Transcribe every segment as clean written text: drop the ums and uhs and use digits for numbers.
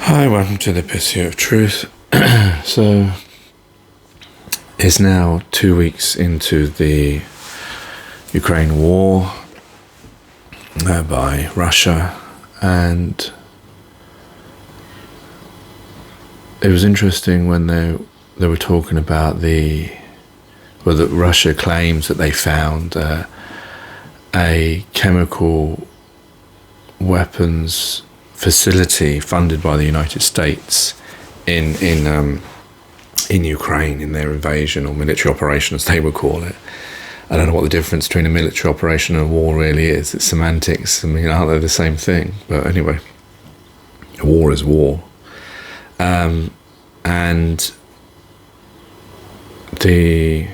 Hi, welcome to the Pursuit of Truth. So, it's now 2 weeks into the Ukraine war by Russia, and it was interesting when they were talking about that Russia claims that they found a chemical weapons facility funded by the United States in Ukraine, in their invasion or military operation, as they would call it. I don't know what the difference between a military operation and a war really is. It's semantics. I mean, aren't they the same thing? But anyway, a war is war. And the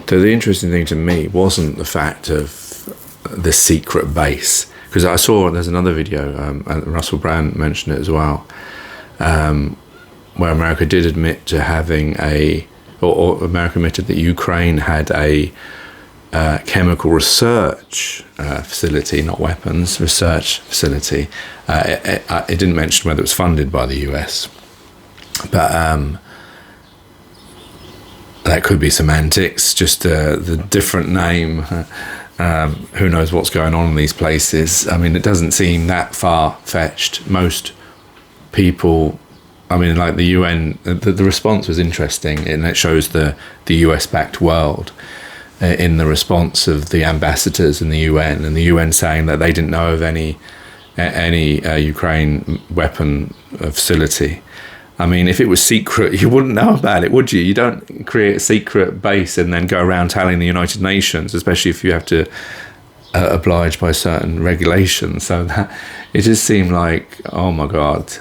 interesting thing to me wasn't the fact of the secret base. Because I saw, there's another video, and Russell Brand mentioned it as well, where America did admit to having or America admitted that Ukraine had a chemical research facility, not weapons, research facility. It didn't mention whether it was funded by the US, but that could be semantics, just the different name. Who knows what's going on in these places? I mean, it doesn't seem that far-fetched. Most people, I mean, like the UN, the response was interesting, and it shows the US-backed world in the response of the ambassadors in the UN, and the UN saying that they didn't know of any Ukraine weapon facility. I mean, if it was secret, you wouldn't know about it, would you? You don't create a secret base and then go around telling the United Nations, especially if you have to oblige by certain regulations. So it just seemed like, oh my God.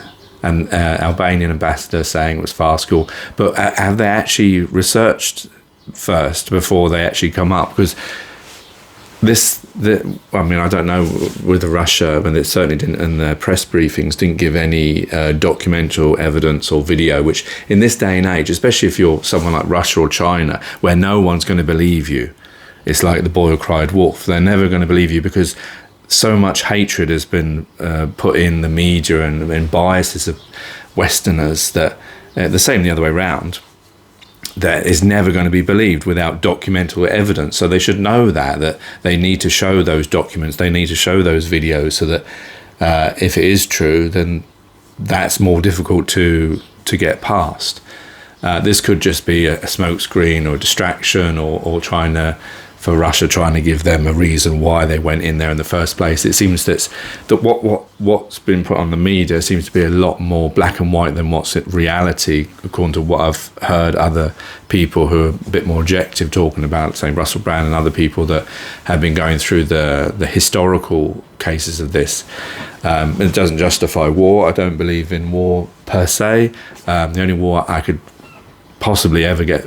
And Albanian ambassador saying it was farcical. But have they actually researched first before they actually come up? Because I mean, I don't know with Russia, but it certainly didn't, and the press briefings didn't give any documental evidence or video, which in this day and age, especially if you're someone like Russia or China, where no one's going to believe you, it's like the boy who cried wolf. They're never going to believe you because so much hatred has been put in the media and biases of Westerners that the same the other way around. That is never going to be believed without documental evidence. So they should know that they need to show those documents, they need to show those videos, so that if it is true, then that's more difficult to get past. This could just be a smokescreen or a distraction, or for Russia trying to give them a reason why they went in there in the first place. It seems that what's been put on the media seems to be a lot more black and white than what's in reality, according to what I've heard other people who are a bit more objective talking about, say Russell Brand and other people that have been going through the historical cases of this. It doesn't justify war. I don't believe in war per se. The only war I could possibly ever get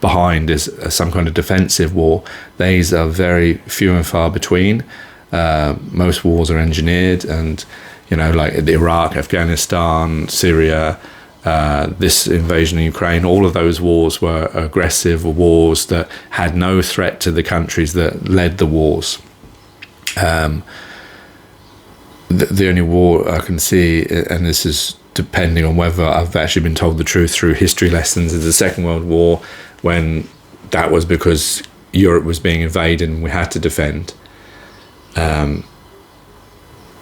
behind is some kind of defensive war. These are very few and far between. Most wars are engineered, and like Iraq, Afghanistan, Syria, this invasion of Ukraine, all of those wars were aggressive wars that had no threat to the countries that led the wars. The only war I can see, and this is depending on whether I've actually been told the truth through history lessons, is the Second World War, when that was because Europe was being invaded and we had to defend.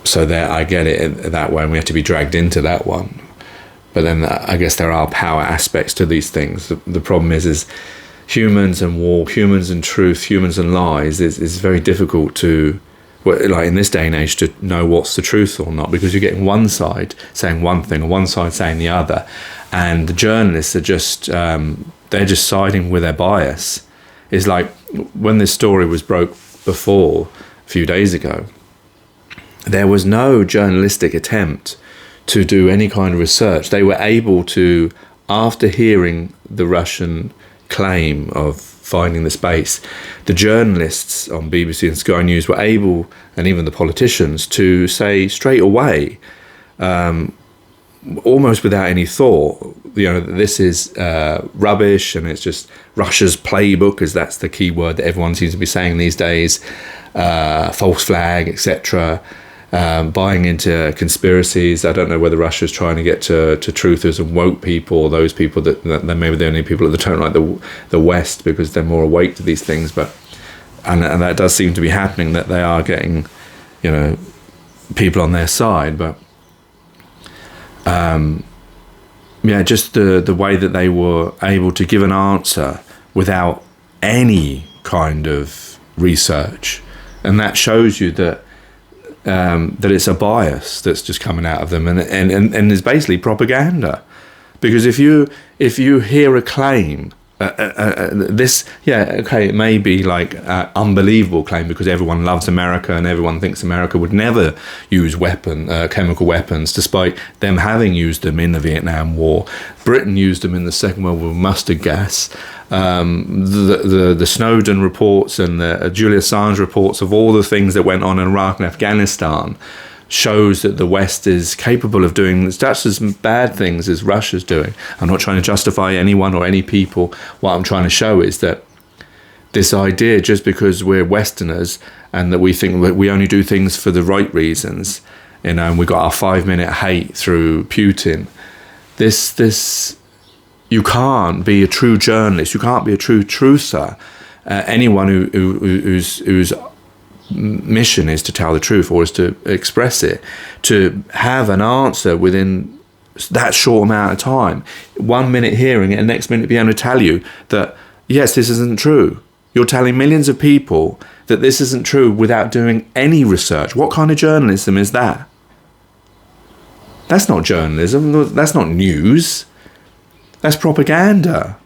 So there, I get it that way, and we have to be dragged into that one. But then I guess there are power aspects to these things. The problem is humans and war, humans and truth, humans and lies is very difficult to, like in this day and age, to know what's the truth or not, because you're getting one side saying one thing and one side saying the other, and the journalists are just they're just siding with their bias. It's like when this story was broke before a few days ago, there was no journalistic attempt to do any kind of research. They were able to, after hearing the Russian claim of finding the space, the journalists on BBC and Sky News were able, and even the politicians, to say straight away, almost without any thought, this is rubbish, and it's just Russia's playbook, as that's the key word that everyone seems to be saying these days, false flag, etc. buying into conspiracies. I don't know whether Russia's trying to get to truthers and woke people, or those people that maybe the only people that don't like the West because they're more awake to these things. But and that does seem to be happening, that they are getting, people on their side. But just the way that they were able to give an answer without any kind of research, and that shows you that it's a bias that's just coming out of them, and is basically propaganda. Because if you hear a claim, it may be like an unbelievable claim because everyone loves America and everyone thinks America would never use chemical weapons, despite them having used them in the Vietnam War. Britain used them in the Second World War with mustard gas. The Snowden reports and the Julian Assange reports of all the things that went on in Iraq and Afghanistan shows that the West is capable of doing just as bad things as Russia's doing. I'm not trying to justify anyone or any people. What I'm trying to show is that this idea, just because we're Westerners and that we think that we only do things for the right reasons, and we got our 5-minute hate through Putin, this you can't be a true journalist. You can't be a true truther. Anyone who's mission is to tell the truth or is to express it, to have an answer within that short amount of time, 1 minute hearing it and next minute be able to tell you that yes, this isn't true. You're telling millions of people that this isn't true without doing any research. What kind of journalism is that? That's not journalism. That's not news. That's propaganda.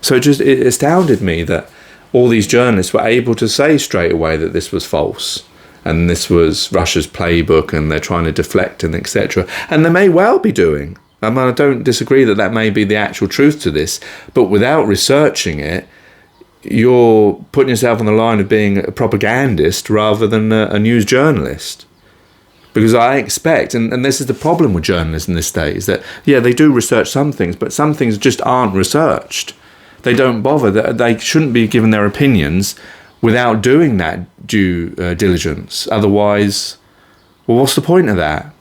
So it astounded me that all these journalists were able to say straight away that this was false and this was Russia's playbook and they're trying to deflect and etc. And they may well be doing. I mean, I don't disagree that may be the actual truth to this, but without researching it, you're putting yourself on the line of being a propagandist rather than a news journalist. Because I expect, and this is the problem with journalists in this day, is that, they do research some things, but some things just aren't researched. They don't bother. They shouldn't be given their opinions without doing that due diligence. Otherwise, well, what's the point of that?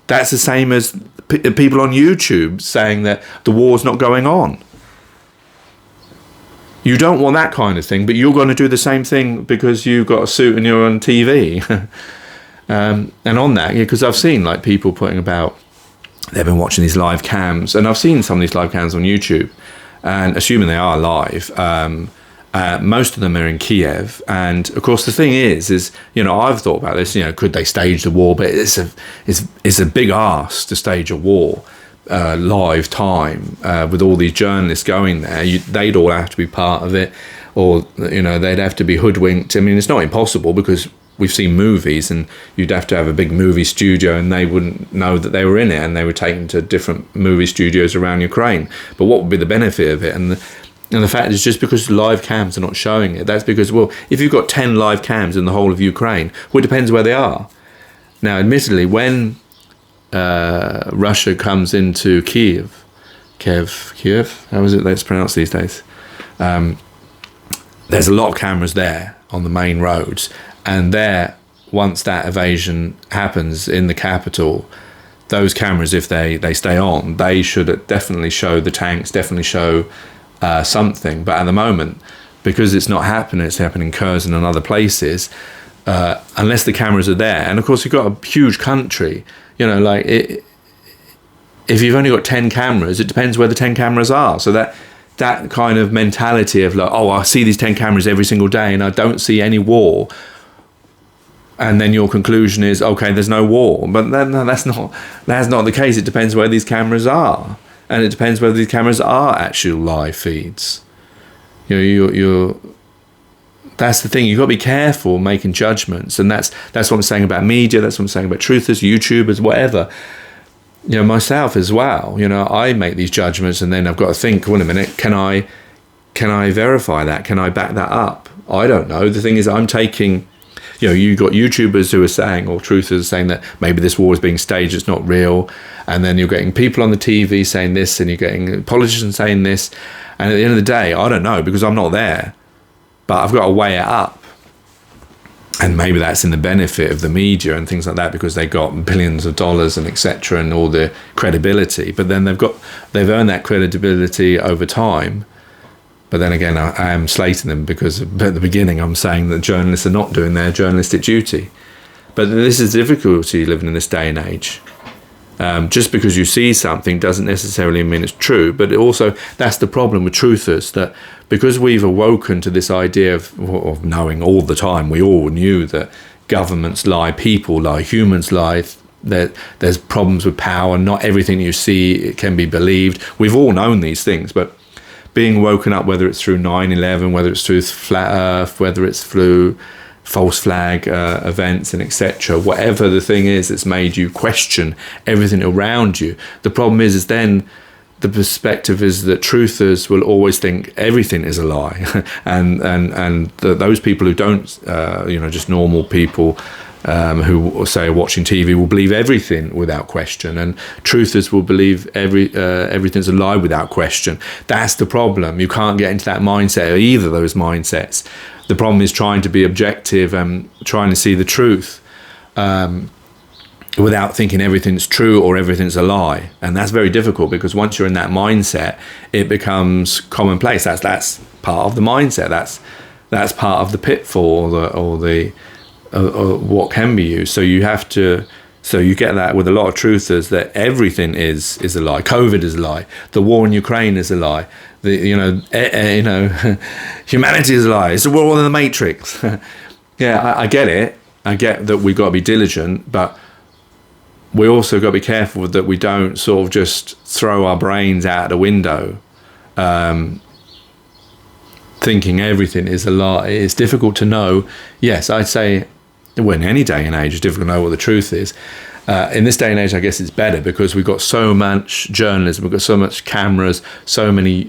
That's the same as people on YouTube saying that the war's not going on. You don't want that kind of thing, but you're going to do the same thing because you've got a suit and you're on TV. And on that, because I've seen like people putting about, they've been watching these live cams, and I've seen some of these live cams on YouTube, and assuming they are live, most of them are in Kiev. And of course, the thing is I've thought about this. Could they stage the war? But it's a big ask to stage a war live time with all these journalists going there. They'd all have to be part of it, or they'd have to be hoodwinked. I mean, it's not impossible because we've seen movies, and you'd have to have a big movie studio, and they wouldn't know that they were in it, and they were taken to different movie studios around Ukraine. But what would be the benefit of it? And the fact is, just because live cams are not showing it, that's because, well, if you've got 10 live cams in the whole of Ukraine, well, it depends where they are. Now, admittedly, when Russia comes into Kiev, how is it that's pronounced these days? There's a lot of cameras there on the main roads. And there, once that invasion happens in the capital, those cameras, if they stay on, they should definitely show the tanks, definitely show something. But at the moment, because it's not happening, it's happening in Kherson and other places, unless the cameras are there. And of course, you've got a huge country, if you've only got 10 cameras, it depends where the 10 cameras are. So that kind of mentality of like, I see these 10 cameras every single day and I don't see any war. And then your conclusion is, okay, there's no war. But no, that's not the case. It depends where these cameras are. And it depends whether these cameras are actual live feeds. That's the thing. You've got to be careful making judgments. And that's what I'm saying about media. That's what I'm saying about truthers, YouTubers, whatever. Myself as well. I make these judgments, and then I've got to think, wait a minute, can I verify that? Can I back that up? I don't know. The thing is, I'm taking... you've got YouTubers who are saying, or truthers saying that maybe this war is being staged, it's not real. And then you're getting people on the TV saying this, and you're getting politicians saying this. And at the end of the day, I don't know, because I'm not there. But I've got to weigh it up. and maybe that's in the benefit of the media and things like that, because they got billions of dollars and etc. and all the credibility. But then they've earned that credibility over time. But then again, I am slating them because at the beginning I'm saying that journalists are not doing their journalistic duty. But this is the difficulty living in this day and age. Just because you see something doesn't necessarily mean it's true. But also, that's the problem with truthers, that because we've awoken to this idea of knowing all the time, we all knew that governments lie, people lie, humans lie, that there's problems with power, not everything you see can be believed. We've all known these things, but being woken up, whether it's through 9/11, whether it's through Flat Earth, whether it's through false flag events and etc., whatever the thing is that's made you question everything around you. The problem is then the perspective is that truthers will always think everything is a lie, and those people who don't, just normal people who say are watching TV will believe everything without question, and truthers will believe everything's a lie without question. That's the problem. You can't get into that mindset, or either of those mindsets. The problem is trying to be objective and trying to see the truth without thinking everything's true or everything's a lie. And that's very difficult, because once you're in that mindset, it becomes commonplace. That's part of the mindset. That's part of the pitfall or what can be used. So you have to. So you get that with a lot of truthers, that everything is a lie. COVID is a lie. The war in Ukraine is a lie. Humanity is a lie. It's a war in the Matrix. Yeah, I get it. I get that we've got to be diligent, but we also got to be careful that we don't sort of just throw our brains out the window, thinking everything is a lie. It's difficult to know. Yes, I'd say, well, in any day and age, it's difficult to know what the truth is. In this day and age, I guess it's better, because we've got so much journalism, we've got so much cameras, so many,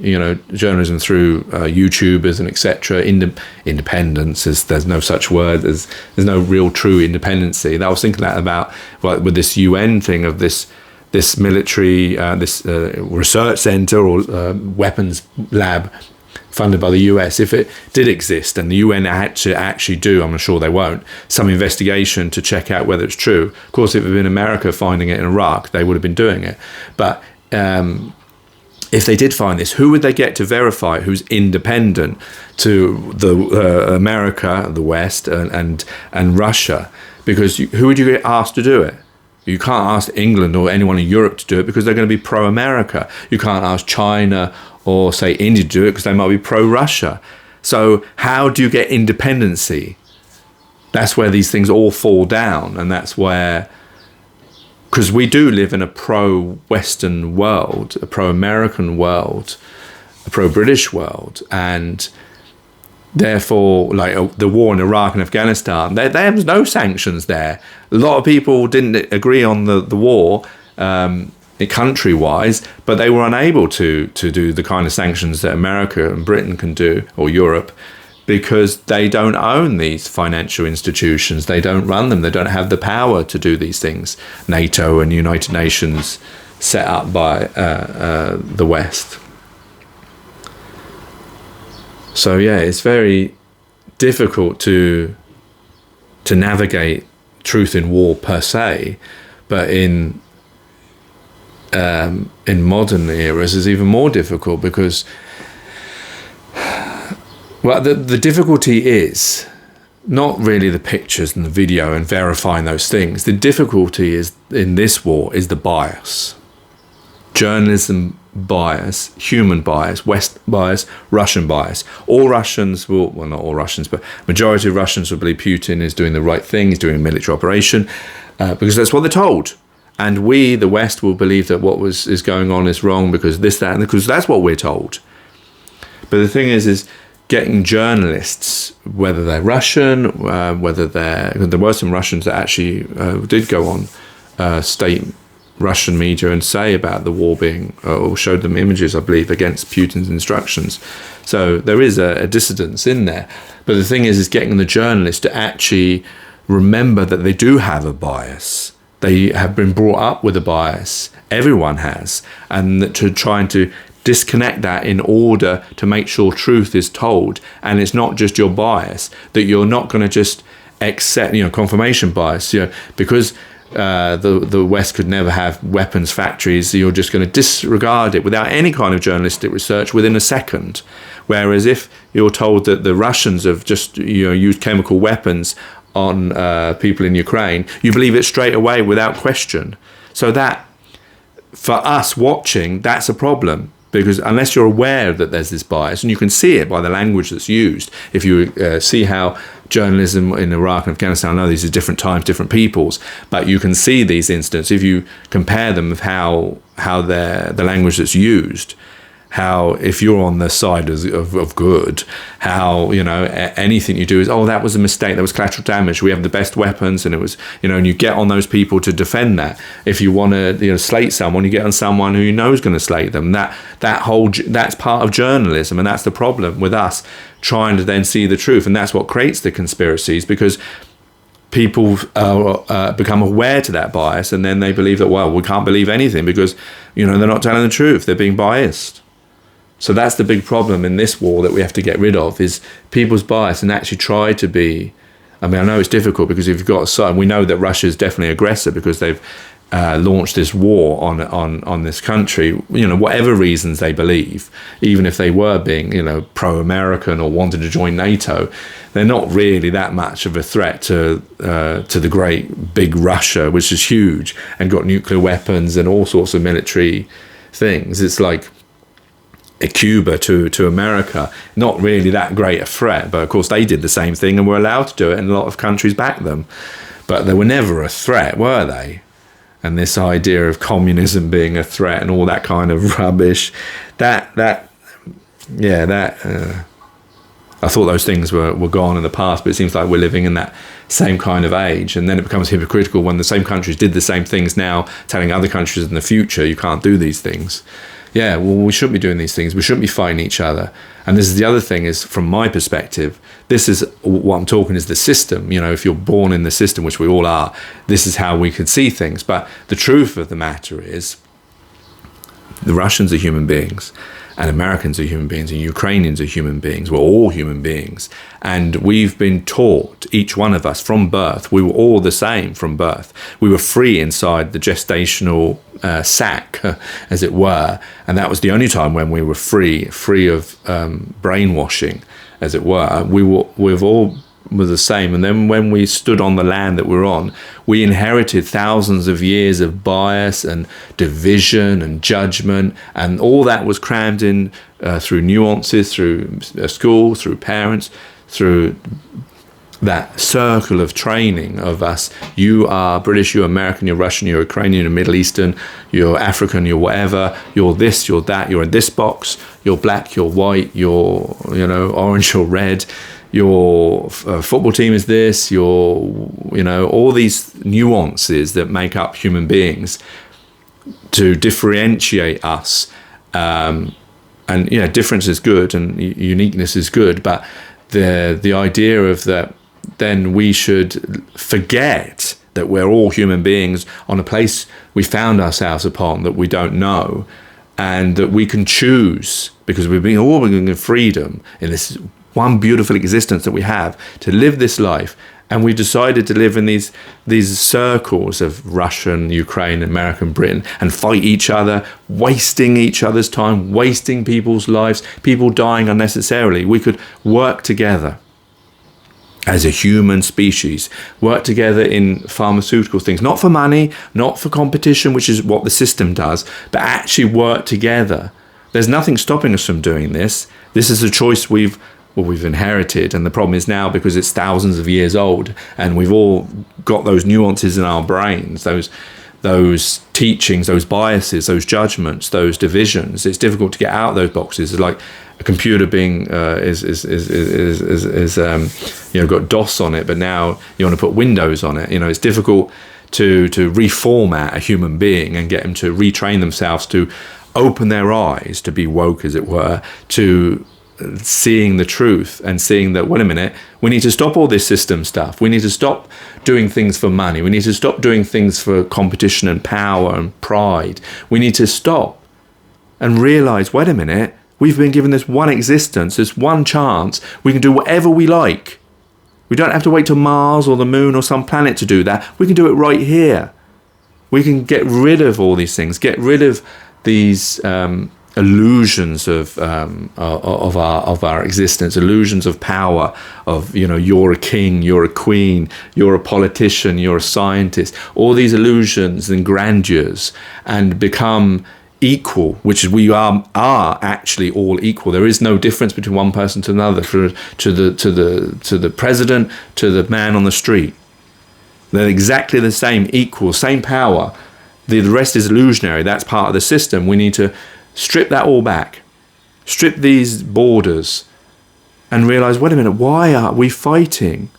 journalism through YouTubers and etc. Independence, there's no such word. There's no real true independency. I was thinking that about with this UN thing of this military, this research center or weapons lab funded by the US. If it did exist and the UN had to actually do, I'm sure they won't, some investigation to check out whether it's true. Of course, if it had been America finding it in Iraq, they would have been doing it. But if they did find this, who would they get to verify it, who's independent to the America, the West, and Russia? Because who would you get asked to do it? You can't ask England or anyone in Europe to do it, because they're going to be pro-America. You can't ask China or, say, India to do it, because they might be pro-Russia. So how do you get independency? That's where these things all fall down, and that's where, because we do live in a pro-Western world, a pro-American world, a pro-British world, and therefore, like the war in Iraq and Afghanistan, there was no sanctions there. A lot of people didn't agree on the war country-wise, but they were unable to do the kind of sanctions that America and Britain can do, or Europe, because they don't own these financial institutions. They don't run them. They don't have the power to do these things. NATO and United Nations set up by the West. So yeah, it's very difficult to navigate truth in war per se, but in modern eras is even more difficult, because the difficulty is not really the pictures and the video and verifying those things. The difficulty is in this war is the bias. Journalism bias, human bias, West bias, Russian bias. All Russians will, well, not all Russians, but majority of Russians will believe Putin is doing the right thing, he's doing a military operation, because that's what they're told. And we, the West, will believe that what is going on is wrong because this, that, and because that's what we're told. But the thing is getting journalists, whether they're Russian, whether there were some Russians that actually did go on state Russian media and say about the war being, or showed them images, I believe, against Putin's instructions. So there is a dissidence in there. But the thing is getting the journalists to actually remember that they do have a bias. They have been brought up with a bias. Everyone has. And to trying to disconnect that in order to make sure truth is told. And it's not just your bias, that you're not going to just accept, confirmation bias, because the West could never have weapons factories, you're just going to disregard it without any kind of journalistic research within a second. Whereas if you're told that the Russians have just used chemical weapons on people in Ukraine, you believe it straight away without question. So that, for us watching, that's a problem. Because unless you're aware that there's this bias, and you can see it by the language that's used, if you see how journalism in Iraq and Afghanistan, I know these are different times, different peoples, but you can see these incidents if you compare them with how the language that's used, how if you're on the side of good, how anything you do is, oh, that was a mistake, that was collateral damage, we have the best weapons, and it was and you get on those people to defend that. If you want to slate someone, you get on someone who you know is going to slate them. That's part of journalism, and that's the problem with us trying to then see the truth, and that's what creates the conspiracies, because people become aware to that bias, and then they believe that, well, we can't believe anything because they're not telling the truth, they're being biased. So that's the big problem in this war that we have to get rid of, is people's bias, and actually try to be. I mean, I know it's difficult because if you've got a side, we know that Russia is definitely aggressor because they've launched this war on this country. Whatever reasons they believe, even if they were being pro-American or wanted to join NATO, they're not really that much of a threat to the great big Russia, which is huge and got nuclear weapons and all sorts of military things. It's like Cuba to America, not really that great a threat, but of course they did the same thing and were allowed to do it, and a lot of countries backed them, but they were never a threat, were they? And this idea of communism being a threat and all that kind of rubbish, I thought those things were gone in the past, but it seems like we're living in that same kind of age, and then it becomes hypocritical when the same countries did the same things now, telling other countries in the future you can't do these things. Yeah, well, we shouldn't be doing these things. We shouldn't be fighting each other. And this is the other thing, is from my perspective, this is what I'm talking is the system. If you're born in the system, which we all are, this is how we can see things. But the truth of the matter is, the Russians are human beings, and Americans are human beings, and Ukrainians are human beings. We're all human beings. And we've been taught, each one of us, from birth, we were all the same from birth. We were free inside the gestational sac, as it were. And that was the only time when we were free of brainwashing, as it were. We've all were the same. And then when we stood on the land that we're on, we inherited thousands of years of bias and division and judgment, and all that was crammed in through nuances, through school, through parents, through that circle of training of us. You are British, you're American, you're Russian, you're Ukrainian, you're Middle Eastern, you're African, you're whatever, you're this, you're that, you're in this box, you're black, you're white, you're orange or red, your football team is this, all these nuances that make up human beings to differentiate us. Difference is good and uniqueness is good, but the idea of that, then we should forget that we're all human beings on a place we found ourselves upon that we don't know, and that we can choose, because we've been all given freedom in this one beautiful existence that we have, to live this life. And we decided to live in these circles of Russian, Ukraine, American, Britain, and fight each other, wasting each other's time, wasting people's lives, people dying unnecessarily. We could work together as a human species, work together in pharmaceutical things, not for money, not for competition, which is what the system does, but actually work together. There's nothing stopping us from doing this. This is a choice we've inherited, and the problem is now, because it's thousands of years old and we've all got those nuances in our brains, those teachings, those biases, those judgments, those divisions, it's difficult to get out of those boxes. It's like a computer being got DOS on it, but now you want to put Windows on it. It's difficult to reformat a human being and get them to retrain themselves, to open their eyes, to be woke, as it were, to seeing the truth and seeing that, wait a minute, we need to stop all this system stuff. We need to stop doing things for money. We need to stop doing things for competition and power and pride. We need to stop and realize, wait a minute, we've been given this one existence, this one chance. We can do whatever we like. We don't have to wait till Mars or the moon or some planet to do that. We can do it right here. We can get rid of all these things, get rid of these illusions of our existence, illusions of power, of, you know, you're a king, you're a queen, you're a politician, you're a scientist, all these illusions and grandeurs, and become equal, which is we are actually all equal. There is no difference between one person to another, to the president, to the man on the street. They're exactly the same, equal, same power. The rest is illusionary. That's part of the system. We need to strip that all back, strip these borders, and realize, wait a minute, why are we fighting?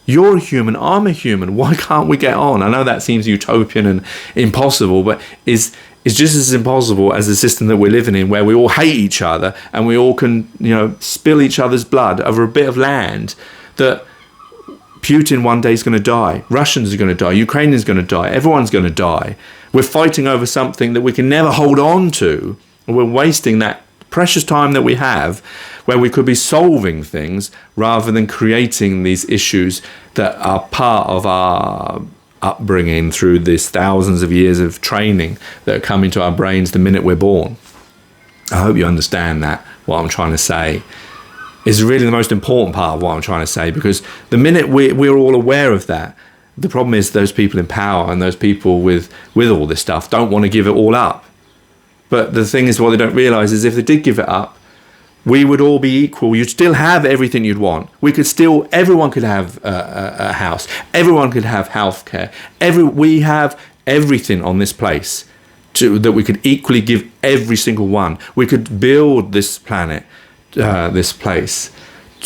You're a human, I'm a human. Why can't we get on? I know that seems utopian and impossible, but it's just as impossible as the system that we're living in, where we all hate each other and we all can, you know, spill each other's blood over a bit of land. That Putin one day is going to die, Russians are going to die, Ukrainians are going to die, everyone's going to die. We're fighting over something that we can never hold on to, and we're wasting that precious time that we have, where we could be solving things rather than creating these issues that are part of our upbringing through this thousands of years of training that come into our brains the minute we're born. I hope you understand that, what I'm trying to say is really the most important part of what I'm trying to say, because the minute we're all aware of that, the problem is those people in power and those people with all this stuff don't want to give it all up. But the thing is, what they don't realize is if they did give it up, we would all be equal. You'd still have everything you'd want. Everyone could have a house. Everyone could have healthcare. We have everything on this place that we could equally give every single one. We could build this planet, this place,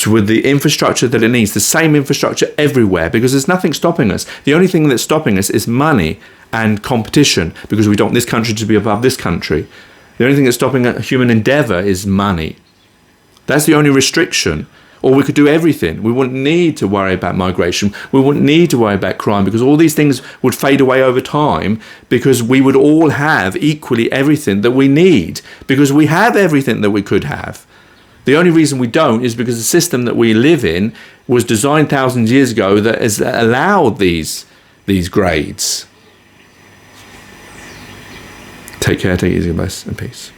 with the infrastructure that it needs, the same infrastructure everywhere, because there's nothing stopping us. The only thing that's stopping us is money and competition, because we don't want this country to be above this country. The only thing that's stopping human endeavor is money. That's the only restriction. Or we could do everything. We wouldn't need to worry about migration. We wouldn't need to worry about crime, because all these things would fade away over time, because we would all have equally everything that we need, because we have everything that we could have. The only reason we don't is because the system that we live in was designed thousands of years ago that has allowed these grades. Take care, take it easy, guys, and peace.